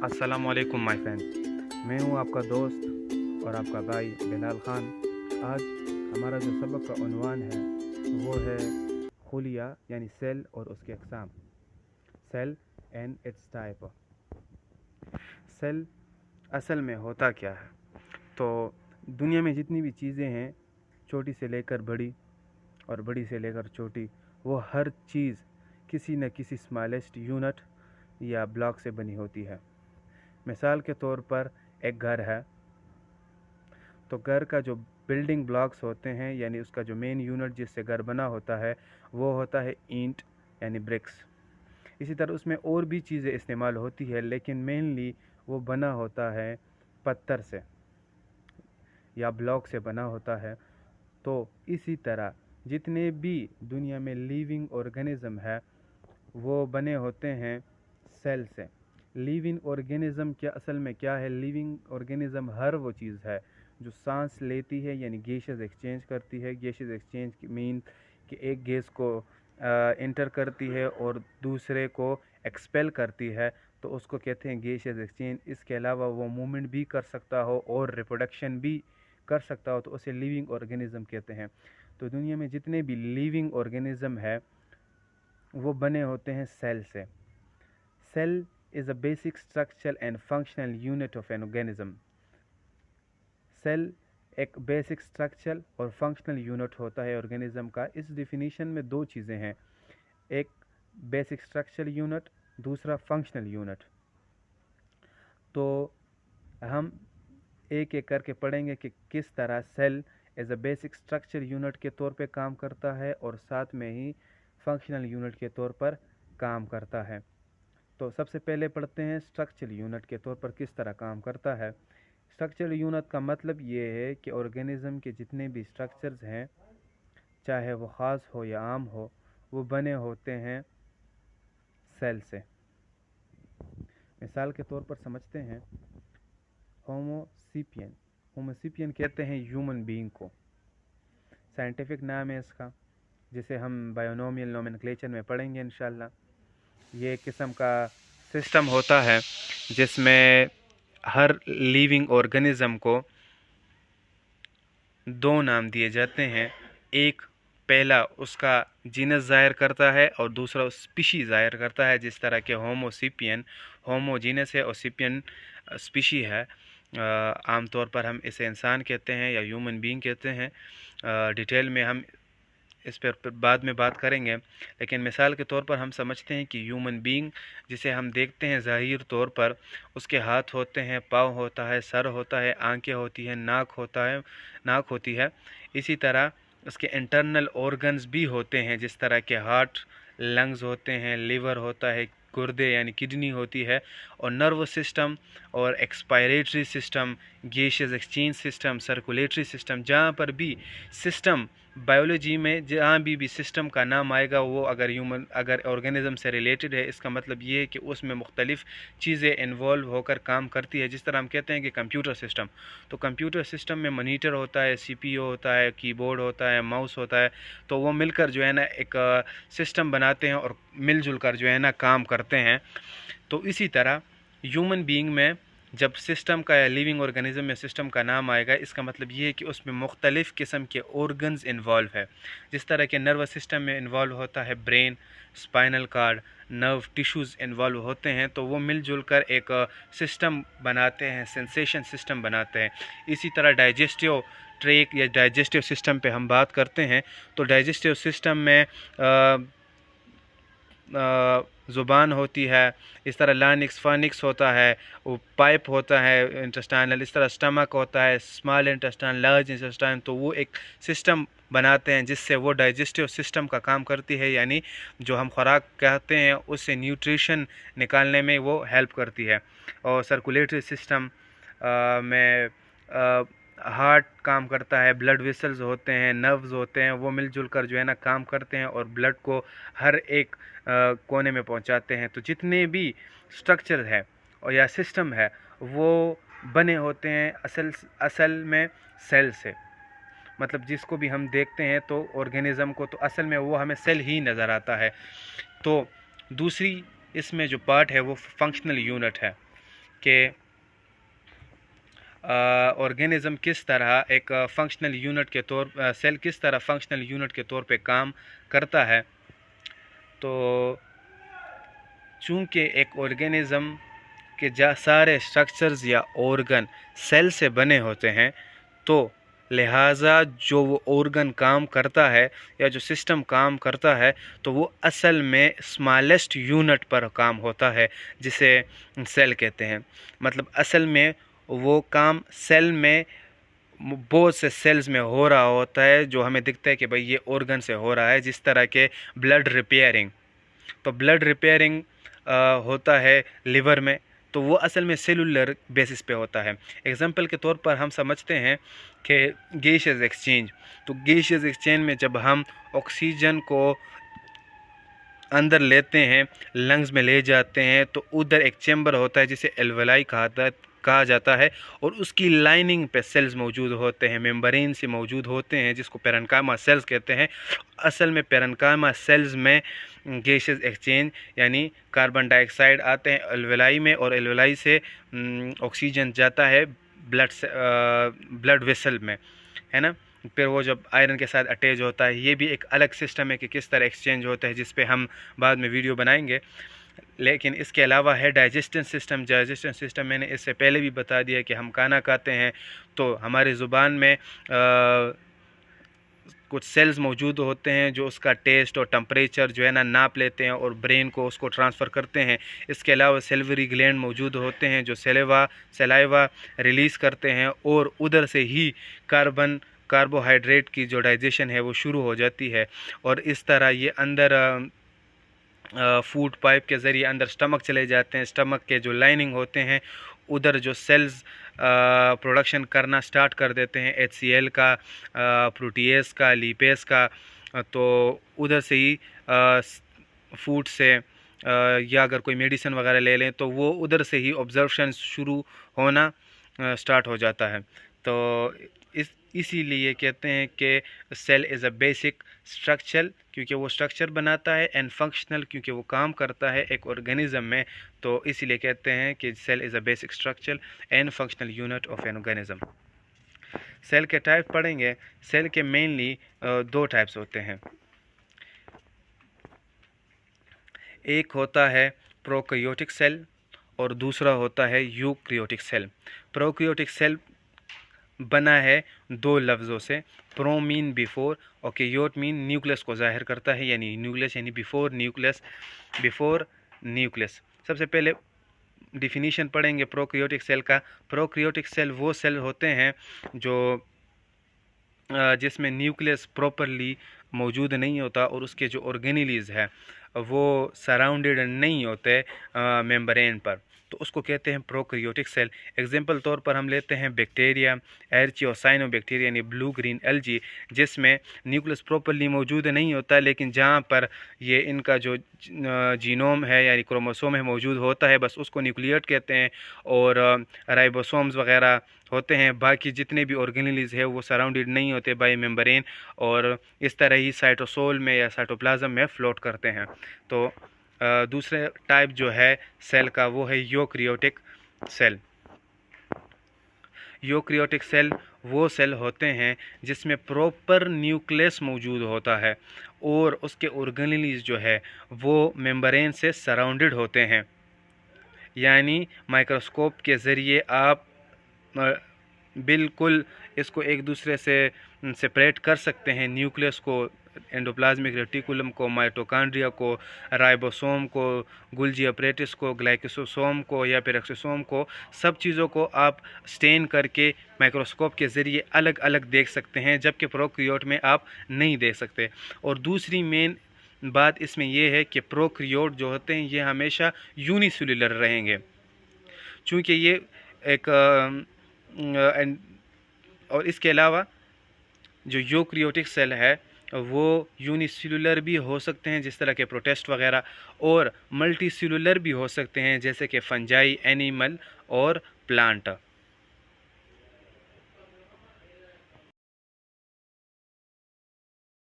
अस्सलाम वालेकुम my friend. मैं हूं आपका दोस्त और आपका भाई बिलाल ख़ान। आज हमारा जो सबक का उन्वान है वो है खुलिया यानी सेल और उसके अक़साम। Cell and it's type. Cell असल में होता क्या है? तो दुनिया में जितनी भी चीज़ें हैं, छोटी से लेकर बड़ी और बड़ी से लेकर छोटी, वो हर चीज़ किसी न किसी स्मॉलेस्ट यूनिट या ब्लॉक से बनी होती है। मिसाल के तौर पर एक घर है, तो घर का जो बिल्डिंग ब्लॉक्स होते हैं यानी उसका जो मेन यूनिट जिससे घर बना होता है वो होता है ईंट यानी ब्रिक्स। इसी तरह उसमें और भी चीज़ें इस्तेमाल होती है, लेकिन मेनली वो बना होता है पत्थर से या ब्लॉक से बना होता है। तो इसी तरह जितने भी दुनिया में लिविंग ऑर्गेनिज्म है वो बने होते हैं सेल से। लिविंग ऑर्गेनिज्म क्या असल में क्या है? लिविंग ऑर्गेनिज्म हर वो चीज़ है जो सांस लेती है यानी गैसेस एक्सचेंज करती है। गैसेस एक्सचेंज मीन कि एक गैस को इंटर करती है और दूसरे को एक्सपेल करती है, तो उसको कहते हैं गैसेस एक्सचेंज। इसके अलावा वो मूवमेंट भी कर सकता हो और रिप्रोडक्शन भी कर सकता हो, तो उसे लिविंग ऑर्गेनिज्म कहते हैं। तो दुनिया में जितने भी लिविंग ऑर्गेनिज्म है वो बने होते हैं सेल से। Cell is a basic structural and functional unit of an organism. Cell एक बेसिक स्ट्रक्चरल और फंक्शनल यूनिट होता है ऑर्गेनिज्म का। इस डिफिनीशन में दो चीज़ें हैं, एक बेसिक स्ट्रक्चरल यूनिट, दूसरा फंक्शनल यूनिट। तो हम एक एक करके पढ़ेंगे कि किस तरह cell as a basic structure unit के तौर पे काम करता है और साथ में ही फंक्शनल यूनिट के तौर पर काम करता है। तो सबसे पहले पढ़ते हैं स्ट्रक्चरल यूनिट के तौर पर किस तरह काम करता है। स्ट्रक्चरल यूनिट का मतलब ये है कि ऑर्गेनिज्म के जितने भी स्ट्रक्चर्स हैं, चाहे वो ख़ास हो या आम हो, वो बने होते हैं सेल से। मिसाल के तौर पर समझते हैं होमोसेपियन। होमोसेपियन कहते हैं ह्यूमन बीइंग को, साइंटिफिक नाम है इसका, जिसे हम बायोनोमियल नोमेनक्लेचर में पढ़ेंगे इंशाल्लाह। ये एक किस्म का सिस्टम होता है जिसमें हर लिविंग ऑर्गेनिज्म को दो नाम दिए जाते हैं। एक पहला उसका जीनस ज़ाहिर करता है और दूसरा स्पीशी ज़ाहिर करता है। जिस तरह के होमोसेपियन, होमो जीनस है और सेपियन स्पीशी है। आमतौर पर हम इसे इंसान कहते हैं या ह्यूमन बीइंग कहते हैं। डिटेल में हम इस पर बाद में बात करेंगे, लेकिन मिसाल के तौर पर हम समझते हैं कि ह्यूमन बीइंग जिसे हम देखते हैं ज़ाहिर तौर पर, उसके हाथ होते हैं, पाँव होता है, सर होता है, आंखें होती हैं, नाक होती है। इसी तरह उसके इंटरनल ऑर्गन्स भी होते हैं, जिस तरह के हार्ट, लंग्स होते हैं, लिवर होता है, गुर्दे यानी किडनी होती है, और नर्वस सिस्टम और expiratory system, gases exchange system, circulatory system. जहाँ पर भी सिस्टम बायोलॉजी में जहाँ भी सिस्टम का नाम आएगा वो अगर ऑर्गेनिज्म से रिलेटेड है, इसका मतलब ये है कि उसमें मुख्तलिफ़ चीज़ें इन्वॉल्व होकर काम करती है। जिस तरह हम कहते हैं कि कंप्यूटर सिस्टम, तो कंप्यूटर सिस्टम में मॉनिटर होता है, सीपीयू होता है, कीबोर्ड होता है, माउस होता है। तो वो मिलकर जो है ना एक सिस्टम बनाते हैं और मिलजुल कर जो है ना काम करते हैं। तो इसी तरह ह्यूमन बीइंग में जब सिस्टम का या लिविंग ऑर्गेनिज्म में सिस्टम का नाम आएगा, इसका मतलब ये है कि उसमें मुख्तलिफ़ किस्म के ऑर्गन्स इन्वॉल्व है। जिस तरह के नर्वस सिस्टम में इन्वॉल्व होता है brain, spinal cord, nerve tissues involve होते हैं, तो वो मिलजुल कर एक सिस्टम बनाते हैं, सेंसेशन सिस्टम बनाते हैं। इसी तरह डाइजेस्टिव ट्रैक्ट या डाइजेस्टिव सिस्टम पे हम बात करते हैं, तो डाइजेस्टिव सिस्टम में ज़ुबान होती है, इस तरह लानिक्स फानिक्स होता है, वो पाइप होता है इंटेस्टाइनल, इस तरह स्टमक होता है, स्मॉल इंटेस्टाइन, लार्ज इंटेस्टाइन। तो वो एक सिस्टम बनाते हैं जिससे वो डाइजेस्टिव सिस्टम का काम करती है, यानी जो हम खुराक कहते हैं उससे न्यूट्रिशन निकालने में वो हेल्प करती है। और सर्कुलेटरी सिस्टम में हार्ट काम करता है, ब्लड वेसल्स होते हैं, नर्व्स होते हैं, वो मिलजुल कर जो है ना काम करते हैं और ब्लड को हर एक कोने में पहुंचाते हैं। तो जितने भी स्ट्रक्चर है और या सिस्टम है वो बने होते हैं असल में सेल से। मतलब जिसको भी हम देखते हैं तो ऑर्गेनिज्म को, तो असल में वो हमें सेल ही नज़र आता है। तो दूसरी इसमें जो पार्ट है वो फंक्शनल यूनिट है। کہ آرگینزم کس طرح ایک فنکشنل یونٹ کے طور سیل کس طرح فنکشنل یونٹ کے طور پہ کام کرتا ہے. تو چونکہ ایک آرگینزم کے سارے اسٹرکچرز یا آرگن سیل سے بنے ہوتے ہیں، تو لہٰذا جو وہ آرگن کام کرتا ہے یا جو سسٹم کام کرتا ہے تو وہ اصل میں اسمالسٹ یونٹ پر کام ہوتا ہے جسے سیل کہتے ہیں. مطلب اصل میں وہ کام سیل میں بہت سے سیلز میں ہو رہا ہوتا ہے جو ہمیں دکھتا ہے کہ بھئی یہ آرگن سے ہو رہا ہے. جس طرح کے بلڈ ریپیئرنگ، تو بلڈ ریپیئرنگ ہوتا ہے لیور میں، تو وہ اصل میں سیلولر بیسس پہ ہوتا ہے. ایگزامپل کے طور پر ہم سمجھتے ہیں کہ گیشز ایکسچینج. تو گیشز ایکسچینج میں جب ہم آکسیجن کو اندر لیتے ہیں، لنگز میں لے جاتے ہیں، تو ادھر ایک چیمبر ہوتا ہے جسے الویلائی کہا جاتا ہے، اور اس کی لائننگ پہ سیلز موجود ہوتے ہیں، ممبرین سے موجود ہوتے ہیں جس کو پیرنکائما سیلز کہتے ہیں. اصل میں پیرنکائما سیلز میں گیشز ایکسچینج یعنی کاربن ڈائی آکسائڈ آتے ہیں الویلائی میں، اور الویلائی سے آکسیجن جاتا ہے بلڈ ویسل میں، ہے نا. پھر وہ جب آئرن کے ساتھ اٹیچ ہوتا ہے، یہ بھی ایک الگ سسٹم ہے کہ کس طرح ایکسچینج ہوتا ہے، جس پہ ہم بعد میں ویڈیو بنائیں گے. لیکن اس کے علاوہ ہے ڈائجسٹن سسٹم. ڈائجسٹن سسٹم میں نے اس سے پہلے بھی بتا دیا کہ ہم کھانا کھاتے ہیں تو ہماری زبان میں کچھ سیلز موجود ہوتے ہیں جو اس کا ٹیسٹ اور ٹمپریچر جو ہے نا ناپ لیتے ہیں اور برین کو اس کو ٹرانسفر کرتے ہیں. اس کے علاوہ سیلوری گلینڈ موجود ہوتے ہیں جو سیلائیوا ریلیز کرتے ہیں، اور ادھر سے ہی کاربوہائیڈریٹ کی جو ڈائجیشن ہے وہ شروع ہو جاتی ہے. اور اس طرح یہ اندر فوڈ پائپ کے ذریعے اندر سٹمک چلے جاتے ہیں. سٹمک کے جو لائننگ ہوتے ہیں ادھر جو سیلز پروڈکشن کرنا سٹارٹ کر دیتے ہیں، HCl کا، پروٹیز کا، لیپیز کا. تو ادھر سے ہی فوڈ سے یا اگر کوئی میڈیسن وغیرہ لے لیں تو وہ ادھر سے ہی آبزرپشن شروع ہونا سٹارٹ ہو جاتا ہے. تو اسی لیے کہتے ہیں کہ cell is a basic structure, کیونکہ وہ اسٹرکچر بناتا ہے، اینڈ فنکشنل کیونکہ وہ کام کرتا ہے ایک آرگینزم میں. تو اسی لیے کہتے ہیں کہ cell is a basic structure and functional unit of an organism. Cell کے ٹائپ پڑھیں گے. سیل کے مینلی 2 ٹائپس ہوتے ہیں. ایک ہوتا ہے پروکیریوٹک سیل اور دوسرا ہوتا ہے یوکریوٹک سیل. پروکیریوٹک سیل بنا ہے 2 لفظوں سے. پرو مین بیفور اور کیوٹ مین نیوکلس کو ظاہر کرتا ہے، یعنی نیوکلس یعنی بیفور نیوکلس. سب سے پہلے ڈیفینیشن پڑھیں گے پروکیریوٹک سیل کا. پروکیریوٹک سیل وہ سیل ہوتے ہیں جو جس میں نیوکلس پراپرلی موجود نہیں ہوتا اور اس کے جو آرگینیلیز ہے وہ سراؤنڈڈ نہیں ہوتے ممبرین پر، تو اس کو کہتے ہیں پروکیریوٹک سیل. ایگزامپل طور پر ہم لیتے ہیں بیکٹیریا، ایرچی سائنو بیکٹیریا یعنی بلو گرین الجی، جس میں نیوکلس پراپرلی موجود نہیں ہوتا، لیکن جہاں پر یہ ان کا جو جینوم ہے یعنی کروموسوم ہے موجود ہوتا ہے، بس اس کو نیوکلیٹ کہتے ہیں. اور رائبوسومز وغیرہ ہوتے ہیں. باقی جتنے بھی آرگینیلیز ہے وہ سراؤنڈڈ نہیں ہوتے بائی ممبرین، اور اس طرح ہی سائٹوسول میں یا سائٹوپلازم میں فلوٹ کرتے ہیں. تو دوسرے ٹائپ جو ہے سیل کا وہ ہے یوکریوٹک سیل. یوکریوٹک سیل وہ سیل ہوتے ہیں جس میں پراپر نیوکلیس موجود ہوتا ہے اور اس کے آرگینیلیز جو ہے وہ ممبرین سے سراؤنڈڈ ہوتے ہیں. یعنی مائکروسکوپ کے ذریعے آپ بالکل اس کو ایک دوسرے سے سپریٹ کر سکتے ہیں. نیوکلیس کو، اینڈوپلازمک ریٹیکولم کو، مائٹوکانڈریا کو، رائبوسوم کو، گولجی اپریٹس کو، گلائکوسوم کو یا پھر ایکسوسوم کو، سب چیزوں کو آپ سٹین کر کے مائکروسکوپ کے ذریعے الگ الگ دیکھ سکتے ہیں، جبکہ پروکیریوٹ میں آپ نہیں دیکھ سکتے. اور دوسری مین بات اس میں یہ ہے کہ پروکیریوٹ جو ہوتے ہیں یہ ہمیشہ یونی سیلولر رہیں گے، چونکہ یہ ایک اور اس کے علاوہ جو یوکریوٹک سیل ہے وہ یونی سیلولر بھی ہو سکتے ہیں جس طرح کے پروٹسٹ وغیرہ، اور ملٹی سیلولر بھی ہو سکتے ہیں جیسے کہ فنجائی، اینیمل اور پلانٹ.